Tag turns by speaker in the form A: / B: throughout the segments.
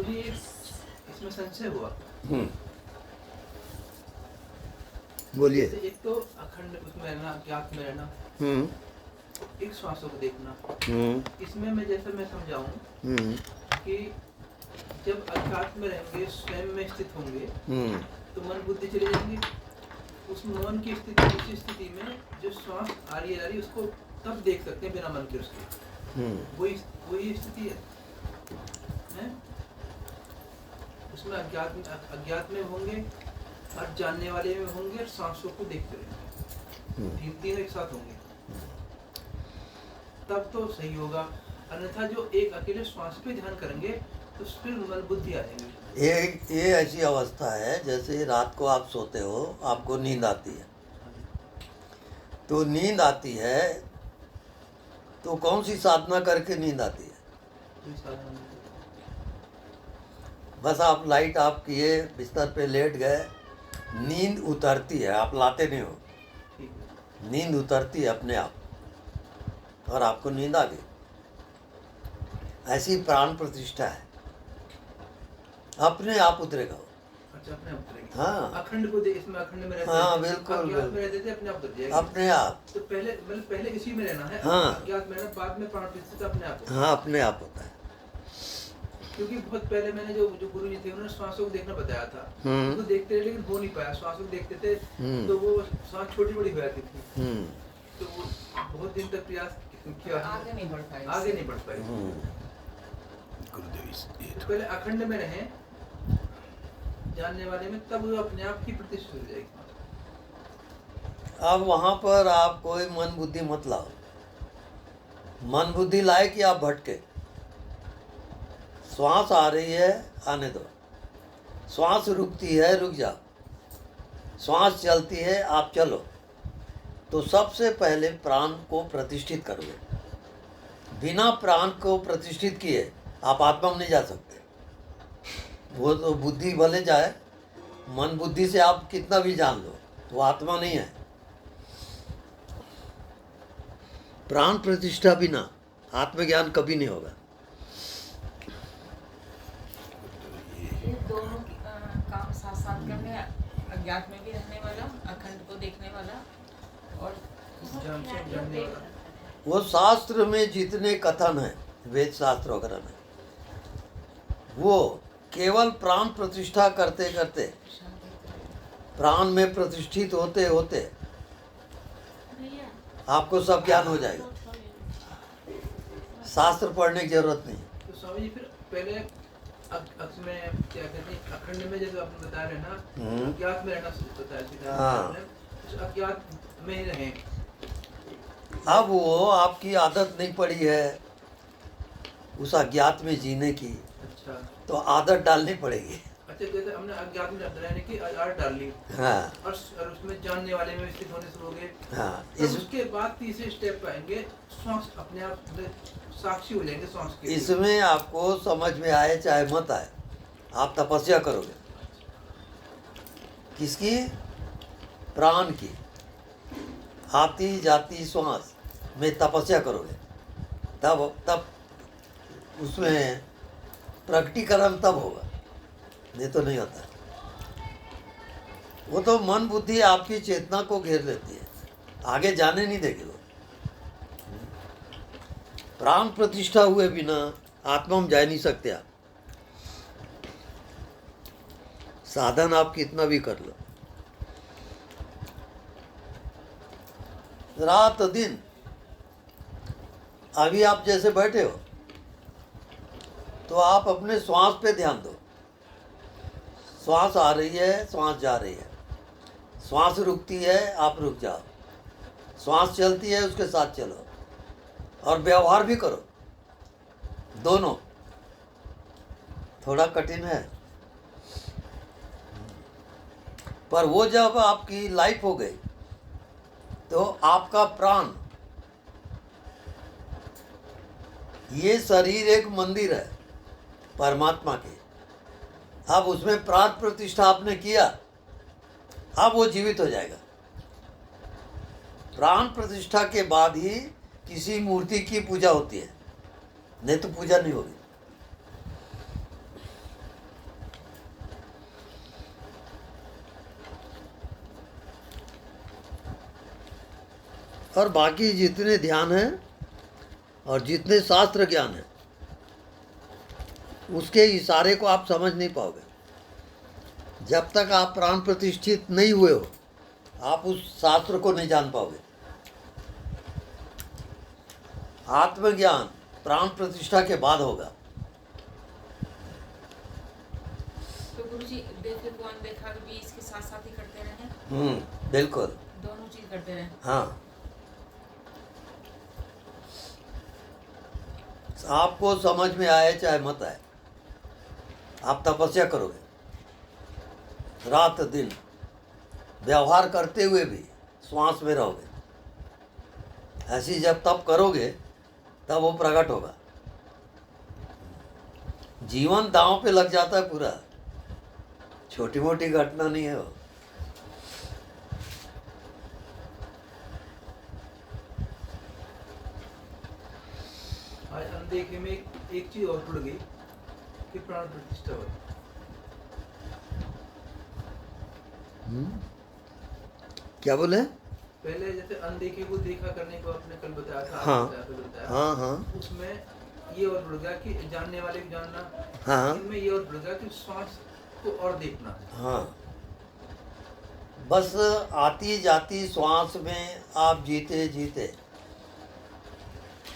A: मुझे इसमें संशय हुआ।
B: बोलिए।
A: जैसे एक तो अखंड उसमें रहना, अज्ञात में रहना, एक श्वासों को देखना, इसमें मैं जैसे मैं समझाऊं कि जब अज्ञात में रहेंगे, स्वयं में स्थित होंगे, तो मन बुद्धि चले जाएंगे। उस मन की स्थिति, उसी स्थिति में जो श्वास आ रही है उसको तब देख सकते हैं बिना मन के उसके। वही स्थिति है। उसमें अज्ञात में होंगे और जानने वाले में होंगे और सांसों को देखते रहेंगे, तीनों एक साथ होंगे, तब तो सही होगा। अन्यथा जो एक अकेले श्वास पे ध्यान करेंगे तो फिर मन बुद्धि आ जाएगी।
B: ये ऐसी अवस्था है जैसे रात को आप सोते हो, आपको नींद आती है, तो नींद आती है तो कौन सी साधना करके नींद आती है? बस आप लाइट ऑफ किए, बिस्तर पे लेट गए, नींद उतरती है, आप लाते नहीं हो, नींद उतरती है अपने आप और आपको नींद आ गई। ऐसी प्राण प्रतिष्ठा है, अपने आप उतरेगा वो।
A: अच्छा, अपने आप उतरेगा।
B: हाँ,
A: अखंड को इसमें अखंड में रहते
B: हाँ,
A: हैं,
B: बिल्कुल
A: अज्ञात में रहते थे, अपने आप उतर जाएगा,
B: अपने आप।
A: तो पहले इसी में रहना है।
B: हाँ,
A: अज्ञात में रहना, बाद में प्राण प्रतिष्ठा अपने आप होता है।
B: हाँ, अपने आप होता है।
A: क्योंकि बहुत पहले मैंने जो गुरु जी थे उन्होंने श्वासों को देखना बताया था, उनको देखते रहे लेकिन हो नहीं पाया। श्वासों को देखते थे तो वो सांस छोटी बड़ी हो जाती थी, तो वो बहुत दिन तक प्रयास किया, आगे नहीं बढ़ पाए। तो पहले अखंड में रहे जानने वाले में, तब वो अपने आप की प्रतिष्ठा हो जाएगी।
B: अब वहाँ पर आप कोई मन बुद्धि मत लाओ। मन बुद्धि लाए कि आप भटके। श्वास आ रही है, आने दो। श्वास रुकती है, रुक जाओ। श्वास चलती है, आप चलो। तो सबसे पहले प्राण को प्रतिष्ठित करोगे। बिना प्राण को प्रतिष्ठित किए आप आत्मा में नहीं जा सकते। वो तो बुद्धि भले जाए, मन बुद्धि से आप कितना भी जान लो, वो आत्मा नहीं है। प्राण प्रतिष्ठा बिना आत्मज्ञान कभी नहीं होगा।
C: ये दोनों काम साथ साथ करने, अज्ञात में भी रहने वाला, अखंड को देखने वाला और
A: जानने वाला।
B: वो शास्त्र में जितने कथन हैं, वेद शास्त्र वगैरह में, वो केवल प्राण प्रतिष्ठा करते करते, प्राण में प्रतिष्ठित होते होते आपको सब ज्ञान हो जाएगा। शास्त्र पढ़ने की जरूरत नहीं।
A: तो स्वामी जी फिर पहले में क्या कहते हैं, अखंड में जैसे आपने बता रहे ना, अज्ञात में रहना बताया सीधा।
B: हाँ,
A: अज्ञात में ही रहे।
B: अब वो आपकी आदत नहीं पड़ी है उस अज्ञात में जीने की,
A: अच्छा,
B: तो आदत डालनी पड़ेगी।
A: अच्छा, जैसे हमने अज्ञात में रहने की आदत डाल ली,
B: हाँ,
A: और उसमें जानने वाले में स्थित होने शुरू हो गए।
B: हाँ,
A: उसके बाद तीसरे स्टेप पे आएंगे, श्वास अपने आप साक्षी हो जाएंगे श्वास के।
B: इसमें आपको समझ में आए चाहे मत आए, आप तपस्या करोगे। किसकी? प्राण की। आती जाती श्वास में तपस्या करोगे, तब उसमें प्रकटीकरण तब होगा, नहीं तो नहीं होता। वो तो मन बुद्धि आपकी चेतना को घेर लेती है, आगे जाने नहीं देगी वो। प्राण प्रतिष्ठा हुए बिना आत्मा में जा नहीं सकते आप। साधन आप कितना भी कर लो, रात दिन, अभी आप जैसे बैठे हो तो आप अपने श्वास पे ध्यान दो। श्वास आ रही है, श्वास जा रही है, श्वास रुकती है, आप रुक जाओ। श्वास चलती है, उसके साथ चलो, और व्यवहार भी करो। दोनों थोड़ा कठिन है, पर वो जब आपकी लाइफ हो गई तो आपका प्राण, ये शरीर एक मंदिर है परमात्मा के। अब उसमें प्राण प्रतिष्ठा आपने किया, अब वो जीवित हो जाएगा। प्राण प्रतिष्ठा के बाद ही किसी मूर्ति की पूजा होती है, नहीं तो पूजा नहीं होगी। और बाकी जितने ध्यान हैं और जितने शास्त्र ज्ञान है उसके इशारे को आप समझ नहीं पाओगे। जब तक आप प्राण प्रतिष्ठित नहीं हुए हो आप उस शास्त्र को नहीं जान पाओगे। आत्मज्ञान प्राण प्रतिष्ठा के बाद होगा।
C: तो गुरुजी देखे को अनदेखा भी इसके साथ साथ ही करते रहे।
B: बिल्कुल,
C: दोनों चीज करते रहे।
B: हाँ। आपको समझ में आए चाहे मत आए, आप तपस्या करोगे रात दिन, व्यवहार करते हुए भी श्वास में रहोगे। ऐसी जब तप करोगे तब वो प्रकट होगा। जीवन दांव पे लग जाता है पूरा, छोटी मोटी घटना नहीं है वो।
A: आज अनदेखे में एक चीज और जुड़ गई कि प्राण प्रतिष्ठा हुई।
B: क्या बोले?
A: पहले जैसे अनदेखे को देखा करने को आपने कल बताया था।
B: हाँ।
A: बताया।
B: हाँ हाँ
A: उसमें ये और जुड़ गया कि जानने वाले को जानना।
B: हाँ।
A: इनमें ये और जुड़ गया कि श्वास को और देखना।
B: हाँ, बस आती जाती श्वास में आप जीते जीते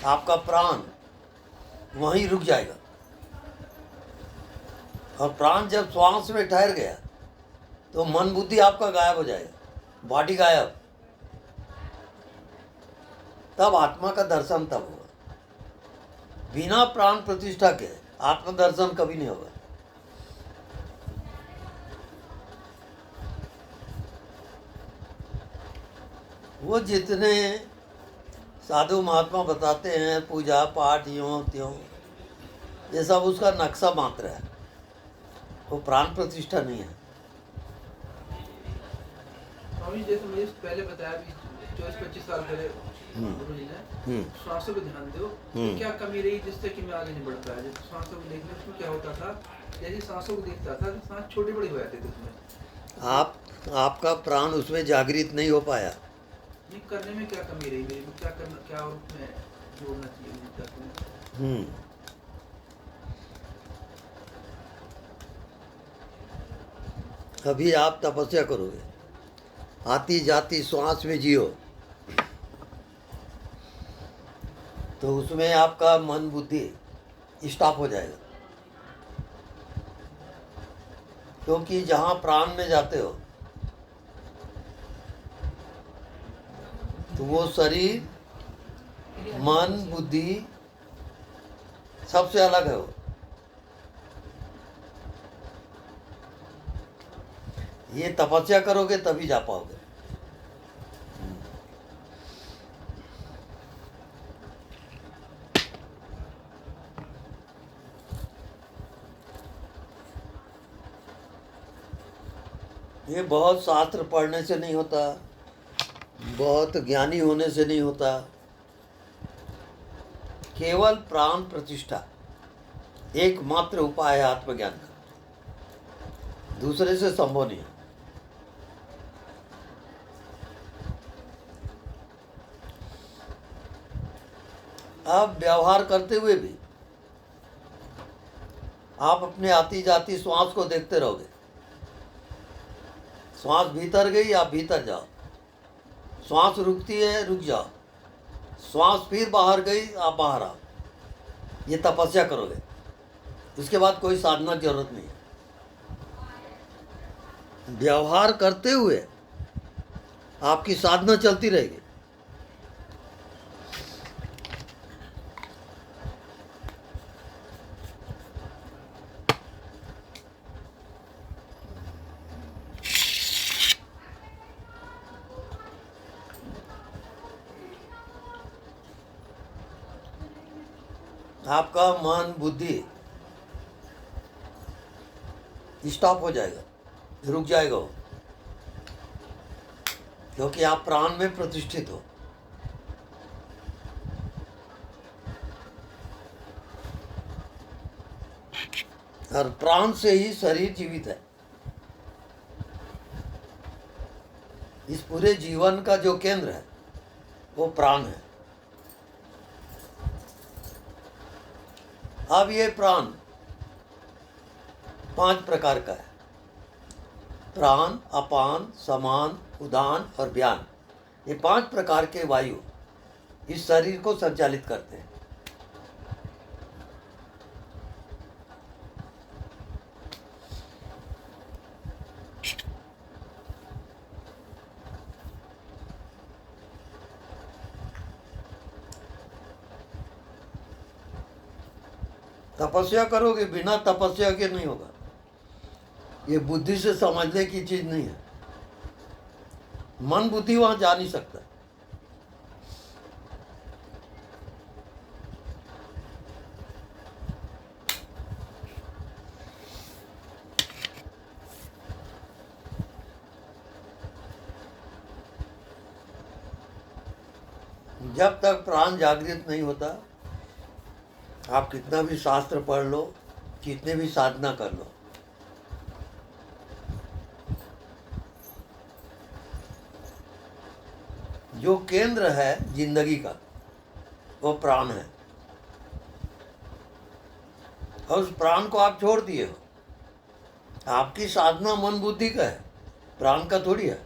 B: आपका प्राण वहीं रुक जाएगा। और प्राण जब श्वास में ठहर गया तो मन बुद्धि आपका गायब हो जाएगा, बॉडी गायब। तब आत्मा का दर्शन तब होगा। बिना प्राण प्रतिष्ठा के आत्म दर्शन कभी नहीं होगा। वो जितने साधु महात्मा बताते हैं पूजा पाठ यों त्यों, ये सब उसका नक्शा मात्र है, वो प्राण प्रतिष्ठा नहीं है।
A: स्वामी जैसे मुझे पहले बताया भी 24-25 साल पहले गुरुजी ने श्वासों पे ध्यान दो। तो क्या कमी रही जिससे कि मैं आगे नहीं बढ़ पाया? जैसे श्वासों को देखने उसमें क्या होता था, जैसे सांसों को देखता था तो सांस छोटी बड़ी हो जाती थी उसमें।
B: आपका प्राण उसमें जागृत नहीं हो पाया।
A: ये करने में क्या कमी रही मेरी? क्या करना, क्या और उसमें जोड़ना चाहिए मुझे, क्या करना?
B: अभी आप तपस्या करोगे, आती जाती श्वास में जियो, तो उसमें आपका मन बुद्धि स्टॉप हो जाएगा। क्योंकि जहाँ प्राण में जाते हो तो वो शरीर मन बुद्धि सबसे अलग है। वो ये तपस्या करोगे तभी जा पाओगे। ये बहुत शास्त्र पढ़ने से नहीं होता, बहुत ज्ञानी होने से नहीं होता। केवल प्राण प्रतिष्ठा एकमात्र उपाय है आत्मज्ञान का, दूसरे से संभव नहीं है। अब व्यवहार करते हुए भी आप अपने आती जाती श्वास को देखते रहोगे। श्वास भीतर गई, आप भीतर जाओ। श्वास रुकती है, रुक जाओ। श्वास फिर बाहर गई, आप बाहर आओ। ये तपस्या करोगे, उसके बाद कोई साधना की जरूरत नहीं। व्यवहार करते हुए आपकी साधना चलती रहेगी। आपका मन बुद्धि स्टॉप हो जाएगा, रुक जाएगा वो, क्योंकि आप प्राण में प्रतिष्ठित हो। और प्राण से ही शरीर जीवित है। इस पूरे जीवन का जो केंद्र है वो प्राण है। अब ये प्राण 5 प्रकार का है। प्राण, अपान, समान, उदान और व्यान। ये 5 प्रकार के वायु इस शरीर को संचालित करते हैं। तपस्या करोगे, बिना तपस्या के नहीं होगा। ये बुद्धि से समझने की चीज नहीं है। मन बुद्धि वहां जा नहीं सकता। जब तक प्राण जागृत नहीं होता, आप कितना भी शास्त्र पढ़ लो, कितने भी साधना कर लो, जो केंद्र है जिंदगी का वो प्राण है। और उस प्राण को आप छोड़ दिए हो। आपकी साधना मन बुद्धि का है, प्राण का थोड़ी है।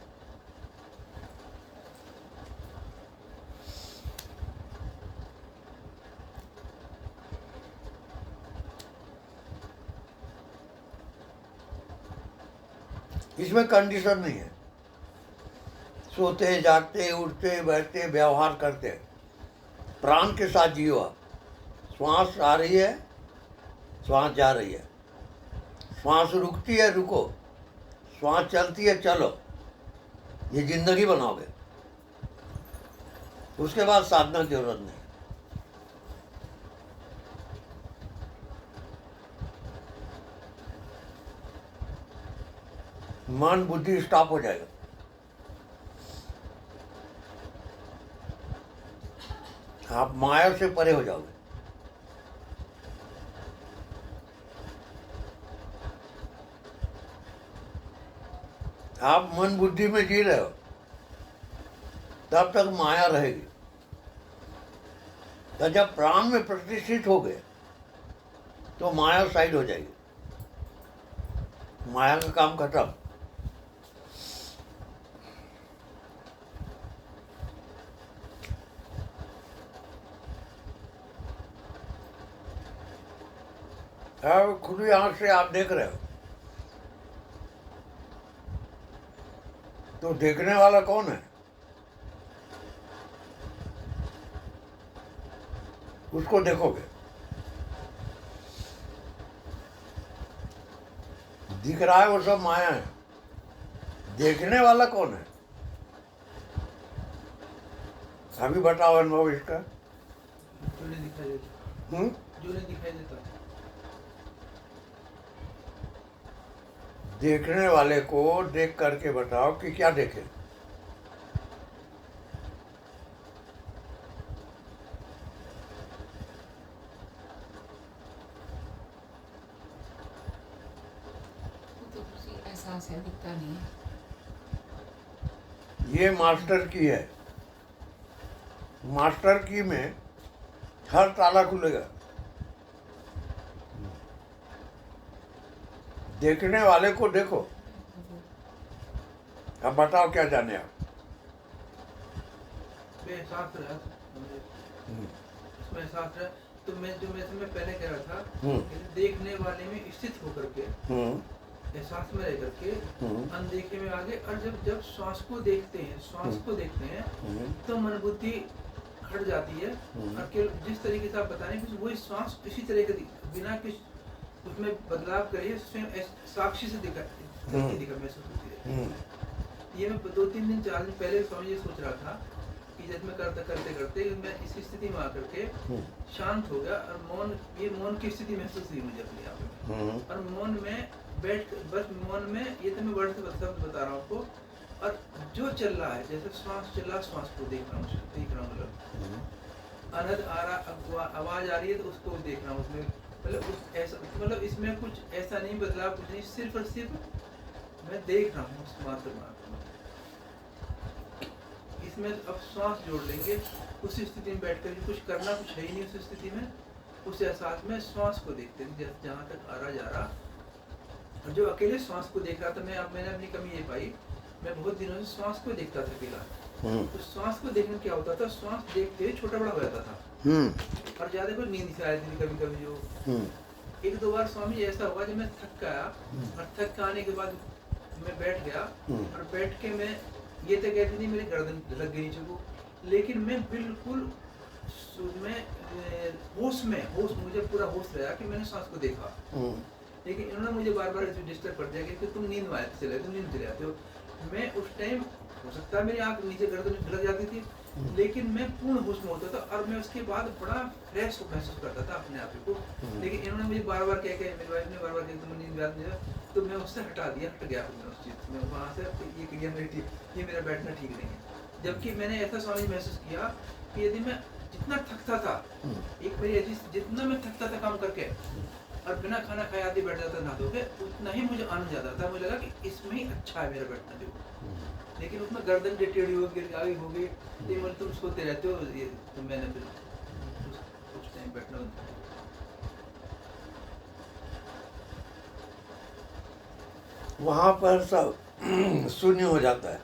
B: इसमें कंडीशन नहीं है। सोते जागते उठते बैठते व्यवहार करते प्राण के साथ जियो आप। श्वास आ रही है, श्वास जा रही है, श्वास रुकती है रुको, श्वास चलती है चलो। ये जिंदगी बनाओगे, उसके बाद साधना की जरूरत नहीं। मन बुद्धि स्टॉप हो जाएगा। आप माया से परे हो जाओगे। आप मन बुद्धि में जी रहे हो, तब तक माया रहेगी। तो जब प्राण में प्रतिष्ठित हो गए तो माया साइड हो जाएगी। माया का काम खत्म। अब खुली आंख से आप देख रहे हो, तो देखने वाला कौन है? उसको देखोगे। दिख रहा है वो सब माया है। देखने वाला कौन है? अभी बताओ अनुभव इसका।
A: जो नहीं दिखाई देता। जो नहीं दिखाई देता।
B: देखने वाले को देख करके बताओ कि क्या देखे।
C: तो किसी एहसास है, दिखता नहीं है।
B: ये मास्टर की है। मास्टर की में हर ताला खुलेगा। देखने वाले को देखो। अब बताओ क्या जाने आप।
A: शास्त्र है, इसमें शास्त्र है। तो मैं पहले कह रहा था कि देखने वाले में स्थित होकर के एहसास में रह करके अनदेखे में आगे। और जब श्वास को देखते हैं तो मन बुद्धि हट जाती है। और केवल जिस तरीके से आप बता रहे हैं वही श्वास इसी तरह के बिना किसी उसमें बदलाव करिए, स्वयं साक्षी से दिखा महसूस होती है। ये मैं 2-3 दिन 4 दिन पहले स्वामी जी सोच रहा था कि जब मैं करते मैं इस स्थिति में आकर के शांत हो गया और मौन की स्थिति महसूस हुई मुझे अपने आप में। और मौन में बैठ बस मौन में ये तो मैं वर्ड से शब्द बता रहा हूँ आपको। और जो चल रहा है जैसे श्वास चल रहा, श्वास को देख रहा हूँ अनहद आ रहा, आवाज आ रही है तो उसको देख रहा हूँ। उसमें मतलब इसमें कुछ ऐसा नहीं बदलाव, कुछ नहीं, सिर्फ और सिर्फ मैं देख रहा हूँ उस मात्र में। इसमें अब श्वास जोड़ लेंगे, उसी स्थिति में बैठ कर कुछ करना कुछ है ही नहीं उस स्थिति में, उस एहसास में श्वास को देखते हैं जहाँ तक आ रहा जा रहा। और जो अकेले श्वास को देख रहा था मैंने अपनी कमी ये पाई, मैं बहुत दिनों से श्वास को देखता था अकेला। तो श्वास को देखने क्या होता था, श्वास देखते हुए छोटा बड़ा हो जाता था और ज्यादा कोई नींद से आया थी कभी कभी। जो एक दो बार स्वामी जी ऐसा हुआ जब मैं थक गया और थक के आने के बाद मैं बैठ गया और बैठ के मैं ये तो कहती नहीं मेरी गर्दन लग गई नीचे को, लेकिन मैं बिल्कुल होश मुझे पूरा होश रहा कि मैंने सांस को देखा। लेकिन इन्होंने मुझे बार बार डिस्टर्ब कर दिया कि तुम नींद में आए चले, तुम नींद चले आते हो। मैं उस टाइम हो सकता है मेरी आंख नीचे गर्दन में ढलक जाती थी, लेकिन मैं पूर्ण होश में होता था और मैं उसके बाद बड़ा फ्रेश महसूस करता था अपने आप को। लेकिन इन्होंने मुझे बार बार कह के, मेरी वाइफ ने बार बार कहा तुम नींद याद नहीं, तो मैं उससे हट गया उस चीज में, वहाँ से ये क्रिया मेरी ये मेरा बैठना ठीक नहीं है। जबकि मैंने ऐसा स्वामी महसूस किया कि यदि मैं जितना थकता था, एक मेरी ऐसी जितना मैं थकता था काम करके और बिना खाना खाए आदि बैठ जाता नहा धो के, उतना ही मुझे आनंद आता था। मुझे लगा कि इसमें ही अच्छा है मेरा बैठना जो। लेकिन उसमें गर्दन टेढ़ी हो गई, तो तुम सोते रहते हो, ये तो मैंने फिर उस टाइम बैठना
B: वहाँ पर सब शून्य हो जाता है।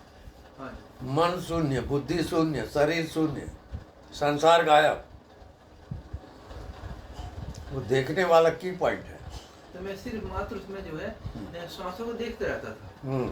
A: हाँ,
B: मन शून्य, बुद्धि शून्य, शरीर शून्य, संसार गायब। वो देखने वाला की पॉइंट है।
A: तो मैं सिर्फ मात्र उसमें जो है श्वासों को देखते रहता था।